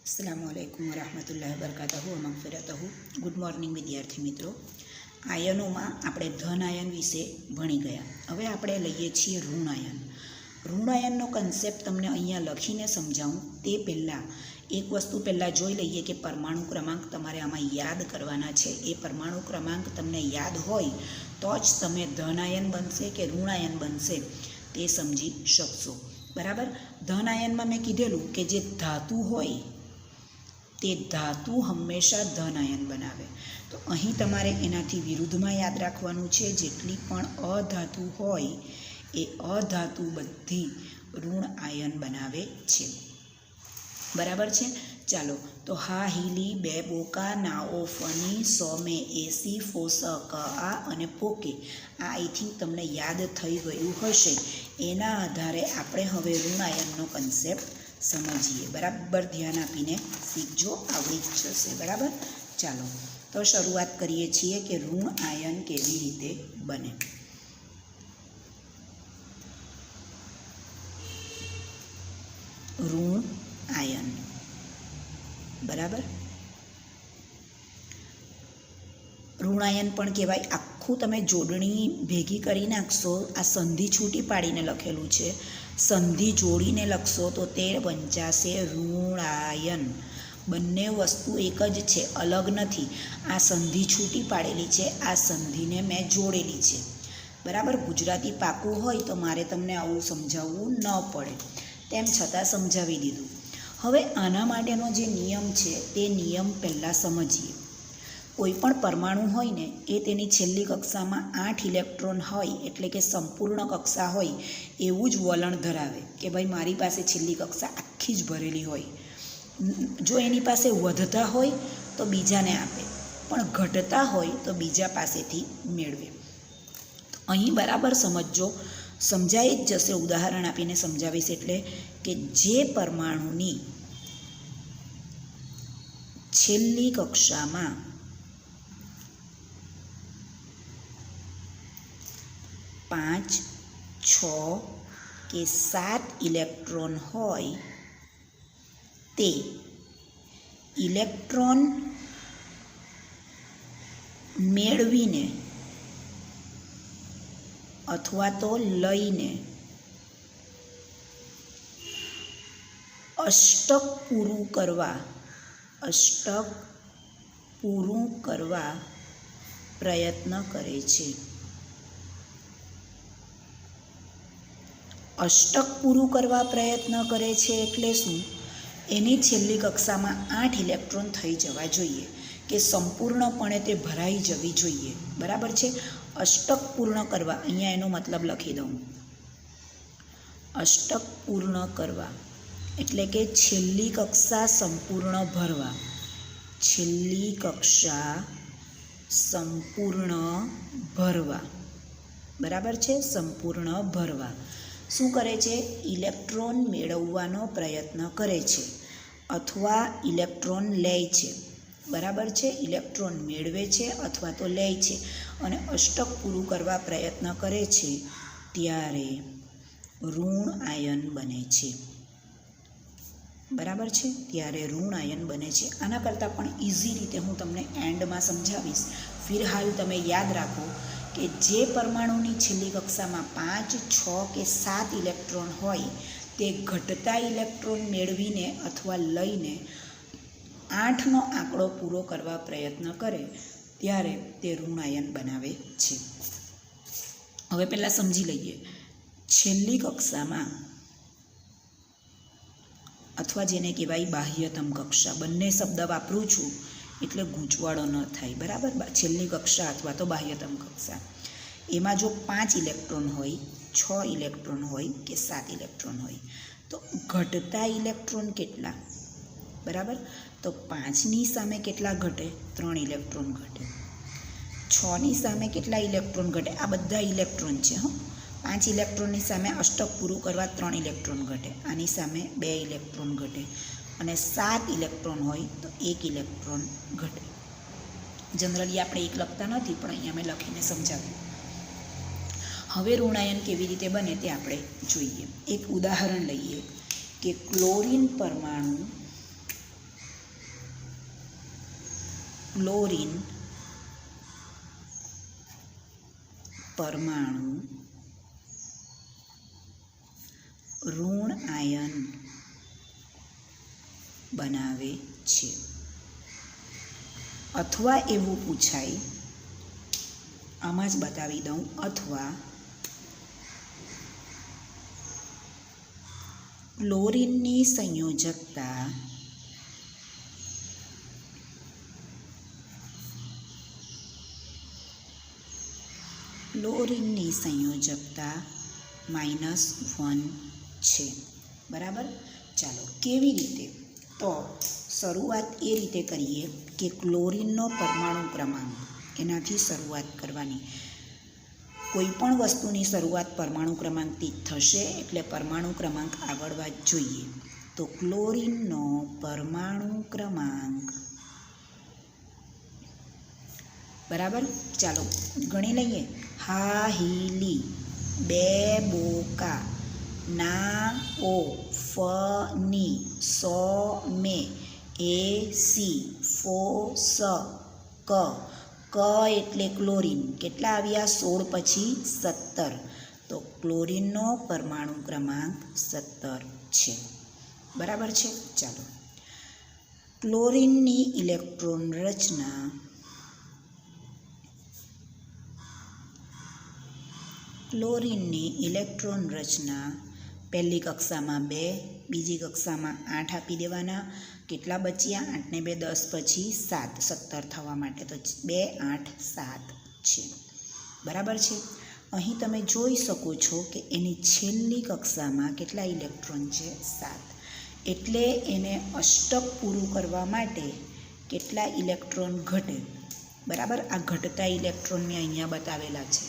अस्सलामुअलैकुम वरहमतुल्लाहि वबरकातुहू मगफिरतहू। Good morning विद्यार्थी मित्रों। आयनों में આપણે ધન આયન વિશે ભણી ગયા। હવે આપણે લઈએ છીએ ઋણ આયન। ઋણ આયનનો કન્સેપ્ટ તમને અહીંયા લખીને સમજાવું તે પહેલાં એક વસ્તુ પહેલાં જોઈ લઈએ કે પરમાણુ ક્રમાંક તમારે આમાં યાદ કરવાના છે। એ પરમાણુ ક્રમાંક તમને યાદ હોય તો જ તમે ધન આયન બનશે કે ઋણ આયન બનશે તે સમજી શકશો, બરાબર। ધન આયનમાં મેં કીધેલું કે જે ધાતુ હોય તે ધાતુ હંમેશા ધન આયન બનાવે। તો અહીં તમારે એનાથી વિરુદ્ધમાં યાદ રાખવાનું છે, જેટલી પણ અધાતુ હોય એ અધાતુ બધી ઋણ આયન બનાવે છે, બરાબર છે। ચાલો તો હા હીલી બે બોકા નાઓ ફની સો મે એસી ફોસ ક આ અને પોકે આ આઈ થિંક તમને યાદ થઈ ગયું હશે। એના આધારે આપણે હવે ઋણ આયનનો કન્સેપ્ટ સમજીએ, બરાબર ધ્યાન આપીને શીખજો, આવડી જ જશે, બરાબર। ચાલો તો શરૂઆત કરીએ છીએ કે ઋણ આયન કેવી રીતે બને। ઋણ આયન, બરાબર। ઋણ આયન પણ કહેવાય। આખું તમે જોડણી ભેગી કરી નાખશો, આ સંધિ છૂટી પાડીને લખેલું છે, સંધિ જોડીને લખશો તો તે વંચાશે ઋણાયન। બંને વસ્તુ એક જ છે, અલગ નથી। આ સંધિ છૂટી પાડેલી છે, આ સંધિને મેં જોડેલી છે, બરાબર। ગુજરાતી પાકું હોય તો મારે તમને આવું સમજાવવું ન પડે, તેમ છતાં સમજાવી દીધું। હવે આના માટેનો જે નિયમ છે તે નિયમ પહેલાં સમજીએ। કોઈ પણ પરમાણુ હોય ને એ તેની છેલ્લી કક્ષામાં 8 ઇલેક્ટ્રોન હોય, એટલે કે સંપૂર્ણ કક્ષા હોય એવું જ વલણ ધરાવે કે ભાઈ મારી પાસે છેલ્લી કક્ષા આખી જ ભરેલી હોય। જો એની પાસે વધતા હોય તો બીજાને આપે, પણ ઘટતા હોય તો બીજા પાસેથી મેળવે। તો અહીં બરાબર સમજજો, સમજાઈ જ જશે, ઉદાહરણ આપીને સમજાવીશ। એટલે કે જે પરમાણુની છેલ્લી કક્ષામાં 5, 6 કે 7 ઇલેક્ટ્રોન હોય તે ઇલેક્ટ્રોન મેળવીને અથવા તો લઈને અષ્ટક પૂરું કરવા પ્રયત્ન કરે છે। અષ્ટક પૂરું કરવા પ્રયત્ન કરે છે એટલે શું? એની છેલ્લી કક્ષામાં 8 ઇલેક્ટ્રોન થઈ જવા જોઈએ, કે સંપૂર્ણપણે તે ભરાઈ જવી જોઈએ, બરાબર છે। અષ્ટક પૂર્ણ કરવા, અહીંયા એનો મતલબ લખી દઉં। અષ્ટક પૂર્ણ કરવા એટલે કે છેલ્લી કક્ષા સંપૂર્ણ ભરવા। છેલ્લી કક્ષા સંપૂર્ણ ભરવા, બરાબર છે, સંપૂર્ણ ભરવા। શું કરે છે? ઇલેક્ટ્રોન મેળવવાનો પ્રયત્ન કરે છે અથવા ઇલેક્ટ્રોન લે છે, બરાબર છે। ઇલેક્ટ્રોન મેળવે છે અથવા તો લે છે અને અષ્ટક પૂરું કરવા પ્રયત્ન કરે છે ત્યારે ઋણ આયન બને છે, બરાબર છે, ત્યારે ઋણ આયન બને છે। આના કરતાં પણ ઇઝી રીતે હું તમને એન્ડમાં સમજાવીશ। ફિરહાલ તમે યાદ રાખો કે જે પરમાણુની છેલ્લી કક્ષામાં 5, 6 કે 7 ઇલેક્ટ્રોન હોય તે ઘટતા ઇલેક્ટ્રોન મેળવીને અથવા લઈને 8નો આંકડો પૂરો કરવા પ્રયત્ન કરે ત્યારે તે ઋણ આયન બનાવે છે। હવે પહેલાં સમજી લઈએ, છેલ્લી કક્ષામાં અથવા જેને કહેવાય બાહ્યતમ કક્ષા, બંને શબ્દ વાપરું છું એટલે ગૂંચવાડો ન થાય, બરાબર। છેલ્લી કક્ષા અથવા તો બાહ્યતમ કક્ષા, એમાં જો 5 ઇલેક્ટ્રોન હોય, 6 ઇલેક્ટ્રોન હોય કે 7 ઇલેક્ટ્રોન હોય તો ઘટતા ઇલેક્ટ્રોન કેટલા, બરાબર। તો 5ની સામે કેટલા ઘટે? 3 ઇલેક્ટ્રોન ઘટે। 6ની સામે કેટલા ઇલેક્ટ્રોન ઘટે? આ બધા ઇલેક્ટ્રોન છે, હં। 5 ઇલેક્ટ્રોનની સામે અષ્ટક પૂરું કરવા 3 ઇલેક્ટ્રોન ઘટે, આની સામે 2 ઇલેક્ટ્રોન ઘટે, અને 7 ઇલેક્ટ્રોન હોય તો 1 ઇલેક્ટ્રોન ઘટે। જનરલી આપણે 1 લખતા નથી, પણ અહીંયા મેં લખીને સમજાવ્યું। હવે ઋણ આયન કેવી રીતે બને તે આપણે જોઈએ। એક ઉદાહરણ લઈએ કે ક્લોરીન પરમાણુ ક્લોરીન પરમાણુ ઋણ આયન બનાવે છે. અથવા એવું પૂછાય, આમાં જ બતાવી દઉં, અથવા ક્લોરીનની સંયોજકતા -1 છે. બરાબર. ચાલો કેવી રીતે? તો શરૂઆત એ રીતે કરીએ કે ક્લોરીનનો પરમાણુ ક્રમાંક, એનાથી શરૂઆત કરવાની. કોઈ પણ વસ્તુની શરૂઆત પરમાણુ ક્રમાંકથી થશે એટલે પરમાણુ ક્રમાંક આવડવા જ જોઈએ. તો ક્લોરીનનો પરમાણુ ક્રમાંક, બરાબર. ચાલો ગણી લઈએ. હા હીલી, 2 બોકા, ના ઓ, funny, so May, A C, ફો સ, ક એટલે ક્લોરીન. કેટલા આવ્યા? 16 પછી 17. તો ક્લોરીનનો પરમાણુ ક્રમાંક 17 છે. બરાબર છે. ચાલો ક્લોરીનની ઇલેક્ટ્રોન રચના. ક્લોરીનની ઇલેક્ટ્રોન રચના પહેલી કક્ષામાં 2, બીજી કક્ષામાં 8 આપી દેવાના. કેટલા બચ્યા? 8 ને 2 10 પછી 7, 17 થવા માટે. તો 2 8 7 છે. બરાબર છે. અહીં તમે જોઈ શકો છો કે એની છેલ્લી કક્ષામાં કેટલા ઇલેક્ટ્રોન છે? 7. એટલે એને અષ્ટક પૂરું કરવા માટે કેટલા ઇલેક્ટ્રોન ઘટે? બરાબર. આ ઘટતા ઇલેક્ટ્રોન મેં અહીંયા બતાવેલા છે.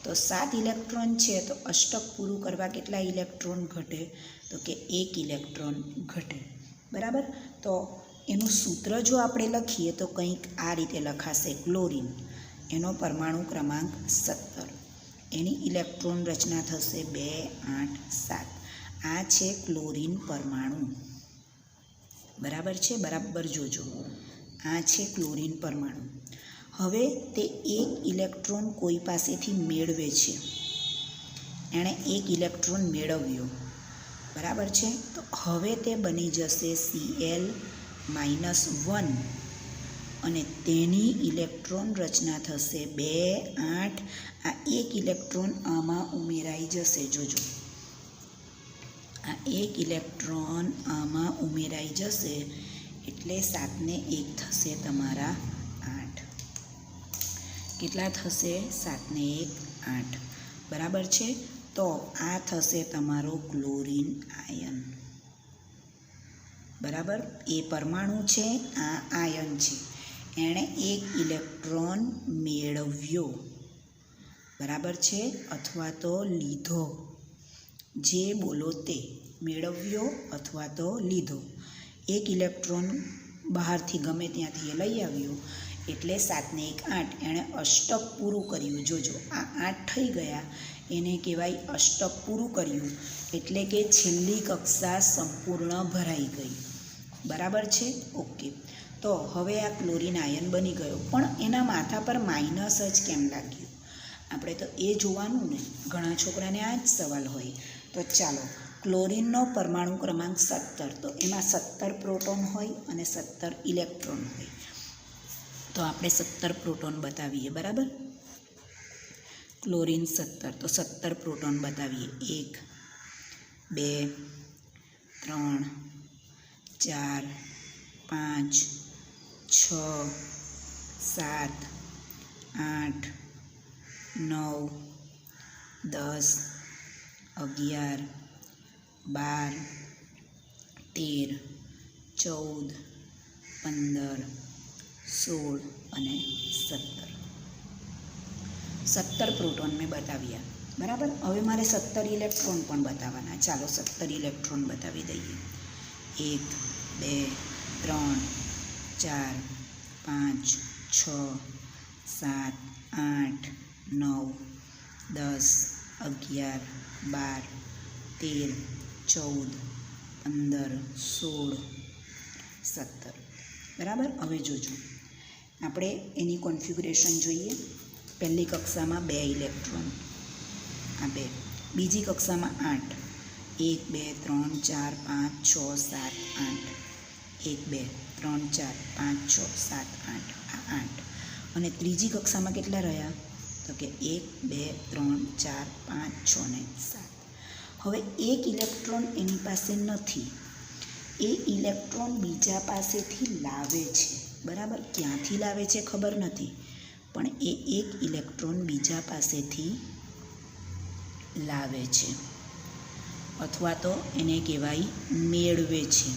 તો 7 ઇલેક્ટ્રોન છે, તો અષ્ટક પૂરું કરવા કેટલા ઇલેક્ટ્રોન ઘટે? તો કે 1 ઇલેક્ટ્રોન ઘટે. બરાબર. તો એનું સૂત્ર જો આપણે લખીએ તો કંઈક આ રીતે લખાશે. ક્લોરીન, એનો પરમાણુ ક્રમાંક 17, એની ઇલેક્ટ્રોન રચના થશે 2 8 7. આ છે ક્લોરીન પરમાણુ. બરાબર છે. બરાબર જોજો. આ છે ક્લોરીન પરમાણુ. હવે તે 1 ઇલેક્ટ્રોન કોઈ પાસેથી મેળવે છે. એણે 1 ઇલેક્ટ્રોન મેળવ્યો. બરાબર છે. તો હવે તે બની જશે Cl-1 અને તેની ઇલેક્ટ્રોન રચના થશે 2 8. આ 1 ઇલેક્ટ્રોન આમાં ઉમેરાઈ જશે. જોજો, આ 1 ઇલેક્ટ્રોન આમાં ઉમેરાઈ જશે એટલે 7 ને 1 થશે તમારા 8. કેટલા થશે? 7 ને 1 8. બરાબર છે. તો આ થશે તમારો ક્લોરીન આયન. બરાબર. એ પરમાણુ છે, આ આયન છે. એણે 1 ઇલેક્ટ્રોન મેળવ્યો. બરાબર છે. અથવા તો લીધો, જે બોલો તે. મેળવ્યો અથવા તો લીધો. 1 ઇલેક્ટ્રોન બહારથી ગમે ત્યાંથી એ લઈ આવ્યો એટલે 7 ને 1 8. એણે અષ્ટક પૂરું કર્યું. જોજો, આ 8 થઈ ગયા, એને કહેવાય અષ્ટક પૂરું કર્યું. એટલે કે છેલ્લી કક્ષા સંપૂર્ણ ભરાઈ ગઈ. બરાબર છે. ઓકે. તો હવે આ ક્લોરીન આયન બની ગયો. પણ એના માથા પર માઇનસ જ કેમ લાગ્યું? આપણે તો એ જોવાનું ને. ઘણા છોકરાને આ જ સવાલ હોય. તો ચાલો, ક્લોરીનનો પરમાણુ ક્રમાંક 17, તો એમાં 17 પ્રોટોન હોય અને 17 ઇલેક્ટ્રોન હોય. તો આપણે 17 પ્રોટોન બતાવીએ. બરાબર. ક્લોરીન 17, તો 17 પ્રોટોન બતાવીએ. 1 2 3 4 5 6 7 8 9 10 11 12 13 14 15 16 અને 17. 17 પ્રોટોન મેં બતાવ્યા. બરાબર. હવે મારે 17 ઇલેક્ટ્રોન પણ બતાવવાના. ચાલો 17 ઇલેક્ટ્રોન બતાવી દઈએ. 1 2 3 4 5 6 7 8 9 10 11 12 13 14 15 16 17. બરાબર. હવે જોજો, આપણે એની કોન્ફિગ્યુરેશન જોઈએ. પહેલી કક્ષામાં 2 ઇલેક્ટ્રોન, આ 2. બીજી કક્ષામાં 8, 1 2 3 4 5 6 7 8, 1 2 3 4 5 6 7 8, આ 8. અને ત્રીજી કક્ષામાં કેટલા રહ્યા? તો કે 1 2 3 4 5 6 ને 7. હવે એક ઇલેક્ટ્રોન એની પાસે નથી, એ ઇલેક્ટ્રોન બીજા પાસેથી લાવે છે. બરાબર, ક્યાંથી લાવે છે ખબર નથી, પણ એ એક ઇલેક્ટ્રોન બીજા પાસેથી લાવે છે, અથવા તો એને કહેવાય મેળવે છે.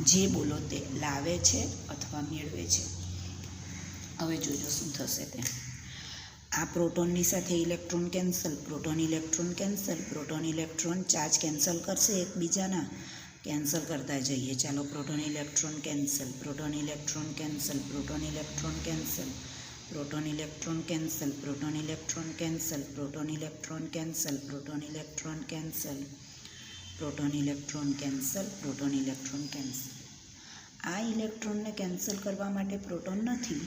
જે બોલો તે, લાવે છે અથવા મેળવે છે. હવે જોજો શું થશે તે. આ પ્રોટોનની સાથે electron cancel, proton electron cancel, proton electron charge cancel કરશે એકબીજાના, કેન્સલ કરતા જઈએ. ચાલો, proton electron cancel, proton electron cancel, proton electron cancel, proton electron cancel, proton electron cancel, proton electron cancel, proton electron cancel, proton electron cancel, proton electron cancel. આ ઇલેક્ટ્રોનને cancel કરવા માટે proton નથી.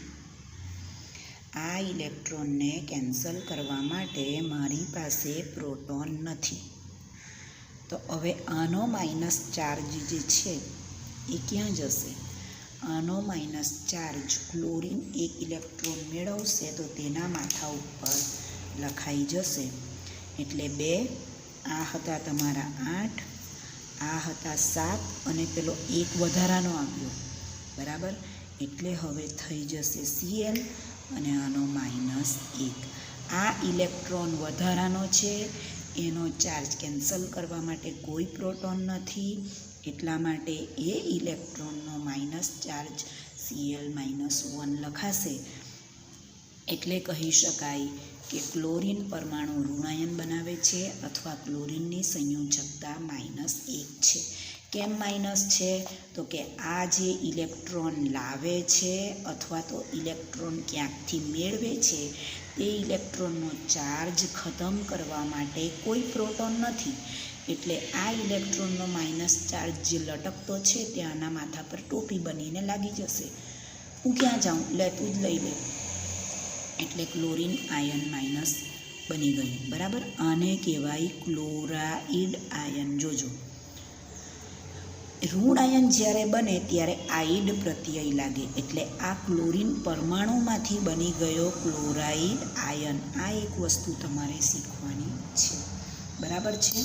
આ ઇલેક્ટ્રોનને કેન્સલ કરવા માટે મારી પાસે પ્રોટોન નથી. તો હવે આનો માઇનસ ચાર્જ જે છે એ ક્યાં જશે? આનો માઇનસ ચાર્જ ક્લોરીન એક ઇલેક્ટ્રોન મેળવશે તો તેના માથા ઉપર લખાઈ જશે. એટલે 2, આ હતા તમારા 8, આ હતા 7 અને પેલો 1 વધારાનો આવ્યો. બરાબર, એટલે હવે થઈ જશે Cl અને આનો -1. આ ઇલેક્ટ્રોન વધારાનો છે, એનો ચાર્જ કેન્સલ કરવા માટે કોઈ પ્રોટોન નથી, એટલા માટે એ ઇલેક્ટ્રોનનો માઇનસ ચાર્જ Cl-1 લખાશે. એટલે કહી શકાય કે ક્લોરીન પરમાણુ ઋણાયન બનાવે છે અથવા ક્લોરીનની સંયોજકતા -1 છે. કેમ માઇનસ છે? તો કે આ જે ઇલેક્ટ્રોન લાવે છે અથવા તો ઇલેક્ટ્રોન ક્યાંકથી મેળવે છે, તે ઇલેક્ટ્રોનનો ચાર્જ ખતમ કરવા માટે કોઈ પ્રોટોન નથી. એટલે આ ઇલેક્ટ્રોનનો માઇનસ ચાર્જ જે લટકતો છે તે આના માથા પર ટોપી બનીને લાગી જશે. હું ક્યાં જાઉં? લે, તું જ લઈ લે. એટલે ક્લોરીન આયન માઇનસ બની ગયું. બરાબર, આને કહેવાય ક્લોરાઇડ આયન. જોજો, ઋણ આયન જ્યારે બને ત્યારે આઇડ પ્રત્યય લાગે, એટલે આ ક્લોરીન પરમાણુમાંથી બની ગયો ક્લોરાઇડ આયન. આ એક વસ્તુ તમારે શીખવાની છે. બરાબર છે,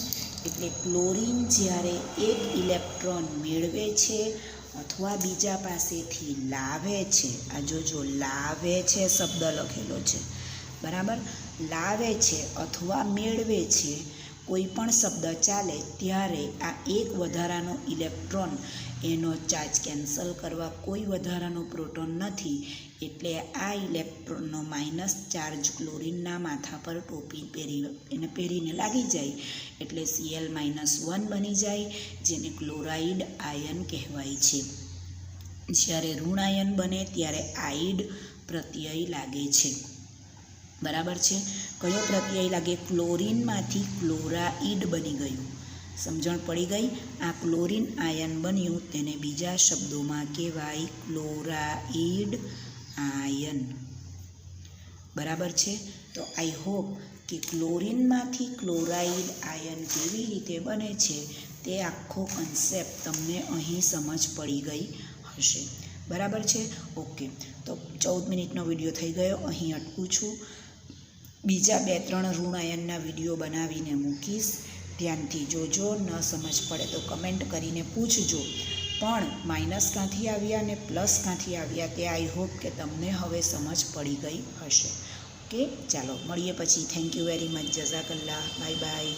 એટલે ક્લોરીન જ્યારે એક ઇલેક્ટ્રોન મેળવે છે અથવા બીજા પાસેથી લાવે છે, આ જોજો, લાવે છે શબ્દ લખેલો છે. બરાબર, લાવે છે અથવા મેળવે છે, કોઈ પણ શબ્દ ચાલે, ત્યારે આ એક વધારાનો ઇલેક્ટ્રોન, એનો ચાર્જ કેન્સલ કરવા કોઈ વધારાનો પ્રોટોન નથી. એટલે આ ઇલેક્ટ્રોનનો માઇનસ ચાર્જ ક્લોરીનના માથા પર ટોપી પહેરીને લાગી જાય, એટલે Cl-1 બની જાય, જેને ક્લોરાઇડ આયન કહેવાય છે. જ્યારે ઋણ આયન બને ત્યારે આઇડ પ્રત્યય લાગે છે. બરાબર છે, કયો પ્રત્યય લાગે? ક્લોરીનમાંથી ક્લોરાઇડ બની ગયું. સમજણ પડી ગઈ? આ ક્લોરીન આયન બન્યું, તેને બીજા શબ્દોમાં કહેવાય ક્લોરાઇડ આયન. બરાબર છે, તો આઈ હોપ કે ક્લોરીનમાંથી ક્લોરાઇડ આયન કેવી રીતે બને છે તે આખો કન્સેપ્ટ તમને અહીં સમજ પડી ગઈ હશે. બરાબર છે, ઓકે. તો 14 મિનિટનો વિડીયો થઈ ગયો, અહીં અટકું છું. બીજા 2-3 ઋણ આયનના વિડીયો બનાવીને મૂકીશ. ધ્યાનથી જોજો. ન સમજ પડે તો કમેન્ટ કરીને પૂછજો. પણ માઇનસ ક્યાંથી આવ્યા અને પ્લસ ક્યાંથી આવ્યા તે આઈ હોપ કે તમને હવે સમજ પડી ગઈ હશે. ઓકે, ચાલો મળીએ પછી. Thank you very much. જઝાકલ્લા. Bye by.